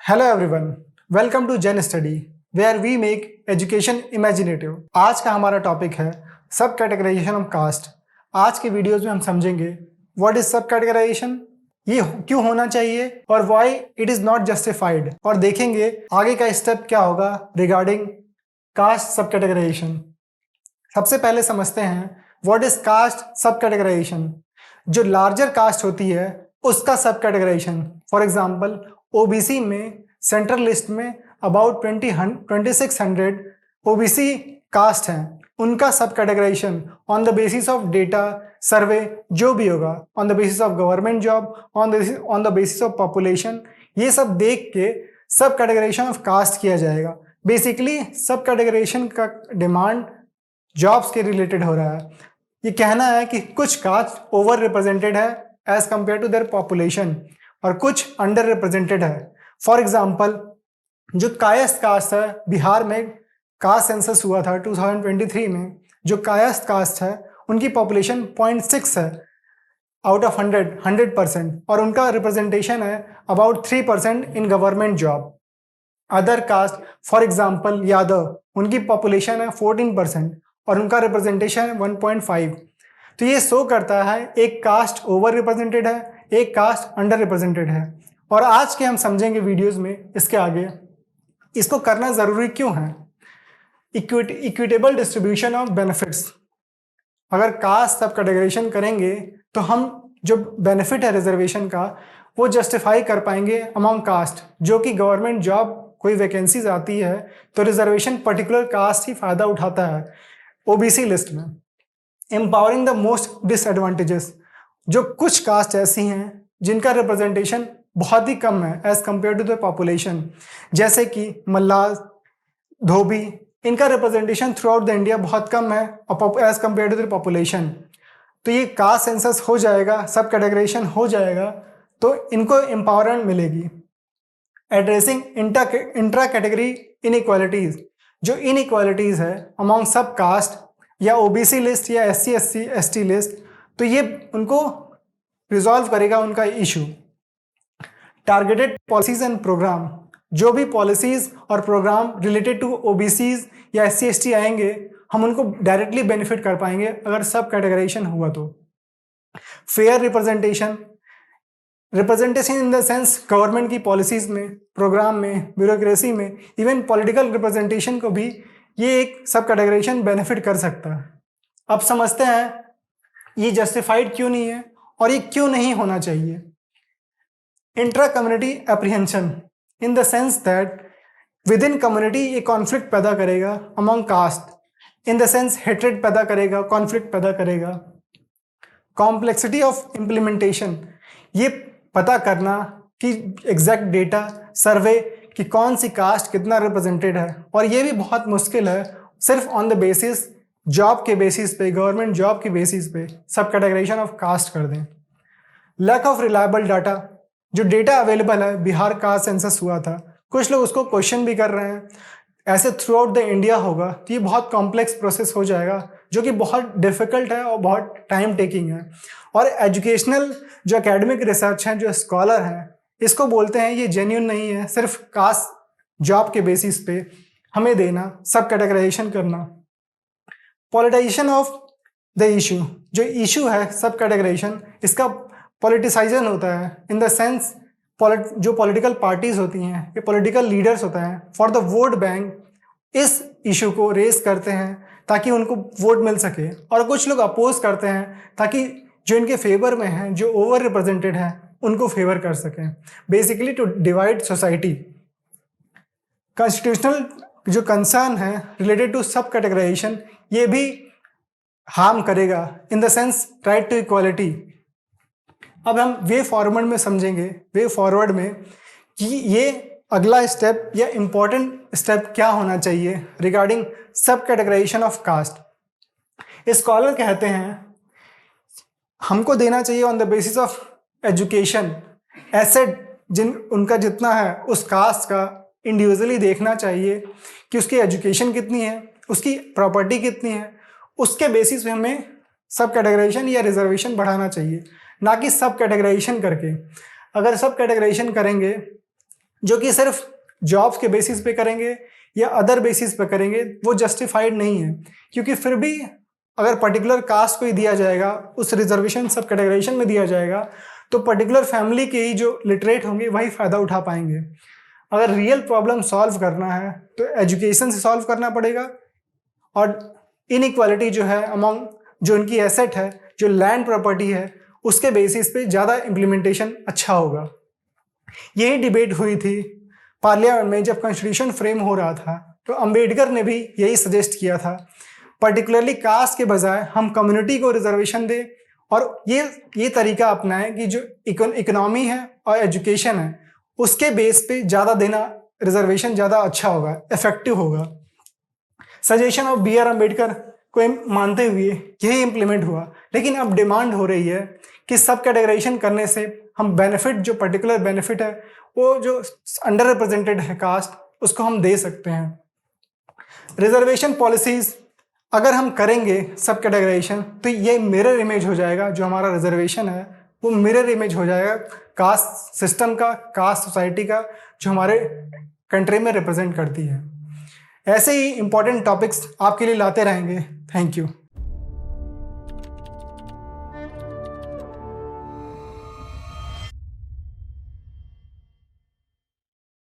Hello everyone, welcome to Gen Study where we make education imaginative. आज का हमारा topic है सब कैटेगराइजेशन ऑफ कास्ट। आज के वीडियोस में हम समझेंगे व्हाट इज सब कैटेगराइजेशन, ये क्यों होना चाहिए और why it is not justified, और देखेंगे आगे का स्टेप क्या होगा रिगार्डिंग कास्ट सब कैटेगराइजेशन। सबसे पहले समझते हैं what is caste sub categorization. जो लार्जर कास्ट होती है उसका sub categorization. For example OBC में सेंट्रल लिस्ट में अबाउट 2600 ओबीसी कास्ट हैं, उनका sub categorization on the basis of data survey जो भी होगा, on the basis of government job, on the basis of population, ये सब देख के सब कैटेगराइजेशन ऑफ कास्ट किया जाएगा। बेसिकली सब कैटेगराइजेशन का डिमांड जॉब्स के रिलेटेड हो रहा है। ये कहना है कि कुछ कास्ट ओवर रिप्रेजेंटेड है as compare to their population और कुछ अंडर रिप्रेजेंटेड है। फॉर एग्जाम्पल जो कायस्थ कास्ट है, बिहार में कास्ट सेंसस हुआ था 2023 में, जो कायस्थ कास्ट है उनकी पॉपुलेशन 0.6 है आउट ऑफ 100%, और उनका रिप्रेजेंटेशन है about 3% in government job. Other caste for example Yadav, उनकी पॉपुलेशन है 14% और उनका रिप्रेजेंटेशन है 1.5। तो ये शो करता है एक कास्ट ओवर रिप्रेजेंटेड है, एक कास्ट अंडर रिप्रेजेंटेड है। और आज के हम समझेंगे वीडियोस में इसके आगे इसको करना ज़रूरी क्यों है। Equitable distribution of benefits. अगर कास्ट सब कैटेगराइजेशन करेंगे तो हम जो बेनिफिट है रिजर्वेशन का वो जस्टिफाई कर पाएंगे अमॉन्ग कास्ट। जो कि गवर्नमेंट जॉब कोई वैकेंसीज आती है तो रिजर्वेशन पर्टिकुलर कास्ट ही फ़ायदा उठाता है ओबीसी लिस्ट में। Empowering the most disadvantages. जो कुछ कास्ट ऐसी हैं जिनका रिप्रेजेंटेशन बहुत ही कम है as compare to the population, जैसे कि मल्लाह, धोबी, इनका representation throughout the India बहुत कम है as compare to the population. तो ये कास्ट सेंसस हो जाएगा, सब कैटेगराइजेशन हो जाएगा तो इनको एम्पावरमेंट मिलेगी। Addressing intra category inequalities. जो इनइक्वालिटीज़ है अमॉन्ग सब कास्ट या ओबीसी लिस्ट या SC ST लिस्ट, तो ये उनको रिजॉल्व करेगा उनका issue. Targeted policies and programme. जो भी पॉलिसीज और प्रोग्राम रिलेटेड टू ओबीसीज या SC ST आएंगे हम उनको डायरेक्टली बेनिफिट कर पाएंगे अगर सब कैटेगराइजेशन हुआ तो। Fair representation in the sense government की पॉलिसीज में, प्रोग्राम में, ब्यूरोक्रेसी में, इवन पॉलिटिकल रिप्रेजेंटेशन को भी ये एक सब कैटेगराइजेशन बेनिफिट कर सकता है। अब समझते हैं ये जस्टिफाइड क्यों नहीं है और ये क्यों नहीं होना चाहिए। Intra community apprehension in the sense that within community ये कॉन्फ्लिक्ट पैदा करेगा among caste, in the sense hatred पैदा करेगा, कॉन्फ्लिक्ट पैदा करेगा। कॉम्प्लेक्सिटी ऑफ इम्प्लीमेंटेशन, ये पता करना कि एग्जैक्ट डेटा सर्वे कि कौन सी कास्ट कितना रिप्रेजेंटेड है, और ये भी बहुत मुश्किल है सिर्फ ऑन द बेसिस जॉब के बेसिस पे, गवर्नमेंट जॉब के बेसिस पे सब कैटेगराइजेशन ऑफ कास्ट कर दें। Lack of reliable data. जो डेटा अवेलेबल है, बिहार का सेंसस हुआ था, कुछ लोग उसको क्वेश्चन भी कर रहे हैं। ऐसे थ्रू आउट द इंडिया होगा तो ये बहुत कॉम्प्लेक्स प्रोसेस हो जाएगा जो कि बहुत डिफिकल्ट है और बहुत टाइम टेकिंग है। और एजुकेशनल जो एकेडमिक रिसर्च हैं, जो स्कॉलर हैं, इसको बोलते हैं ये जेन्युइन नहीं है सिर्फ कास्ट जॉब के बेसिस पे हमें देना, सब कैटेगराइजेशन करना। पॉलिटाइजेशन ऑफ द इशू। जो इशू है सब कैटेगराइजेशन, इसका पॉलिटिसाइजन होता है इन द सेंस जो पॉलिटिकल पार्टीज होती हैं, ये पॉलिटिकल लीडर्स होता है फॉर द वोट बैंक इस इशू को रेस करते हैं ताकि उनको वोट मिल सके, और कुछ लोग अपोज करते हैं ताकि जो इनके फेवर में हैं, जो ओवर रिप्रेजेंटेड हैं, उनको फेवर कर सकें, basically to divide society. Constitutional जो कंसर्न है रिलेटेड टू सब कैटेगराइजेशन, ये भी हार्म करेगा in the sense right to equality. अब हम वे फॉरवर्ड में समझेंगे, वे फॉरवर्ड में कि ये अगला स्टेप या इम्पॉर्टेंट स्टेप क्या होना चाहिए रिगार्डिंग सब कैटेगराइजेशन ऑफ कास्ट। स्कॉलर कहते हैं हमको देना चाहिए on the basis of education, asset जिन उनका जितना है उस कास्ट का इंडिविजुअली देखना चाहिए कि उसकी एजुकेशन कितनी है, उसकी प्रॉपर्टी कितनी है, उसके बेसिस पे हमें सब कैटेगराइजेशन या रिजर्वेशन बढ़ाना चाहिए, ना कि सब कैटेगराइजेशन करके। अगर सब कैटेगराइजेशन करेंगे जो कि सिर्फ जॉब्स के बेसिस पे करेंगे या अदर बेसिस पे करेंगे, वो जस्टिफाइड नहीं है। क्योंकि फिर भी अगर पर्टिकुलर कास्ट को ही दिया जाएगा, उस रिजर्वेशन सब कैटेगराइजेशन में दिया जाएगा, तो पर्टिकुलर फैमिली के ही जो लिटरेट होंगे वही फ़ायदा उठा पाएंगे। अगर रियल प्रॉब्लम सॉल्व करना है तो एजुकेशन से सॉल्व करना पड़ेगा, और इनइक्वालिटी जो है अमॉन्ग जो इनकी एसेट है, जो लैंड प्रॉपर्टी है, उसके बेसिस पे ज़्यादा इम्प्लीमेंटेशन अच्छा होगा। यही डिबेट हुई थी पार्लियामेंट में जब कॉन्स्टिट्यूशन फ्रेम हो रहा था, तो अंबेडकर ने भी यही सजेस्ट किया था, पर्टिकुलरली कास्ट के बजाय हम कम्युनिटी को रिजर्वेशन दें, और ये तरीका अपनाएं कि जो इकोनॉमी है और एजुकेशन है उसके बेस पे ज़्यादा देना, रिजर्वेशन ज़्यादा अच्छा होगा, इफेक्टिव होगा। Suggestion of B R Ambedkar को मानते हुए यही इम्प्लीमेंट हुआ। लेकिन अब डिमांड हो रही है कि सब कैटेगराइजेशन करने से हम बेनिफिट, जो पर्टिकुलर बेनिफिट है, वो जो अंडर रिप्रेजेंटेड है कास्ट, उसको हम दे सकते हैं। रिजर्वेशन पॉलिसीज अगर हम करेंगे सब कैटेगराइजेशन, तो ये मिरर इमेज हो जाएगा, जो हमारा रिजर्वेशन है वो मिरर इमेज हो जाएगा कास्ट सिस्टम का, कास्ट सोसाइटी का, जो हमारे कंट्री में रिप्रेजेंट करती है। ऐसे ही इंपॉर्टेंट टॉपिक्स आपके लिए लाते रहेंगे। Thank you.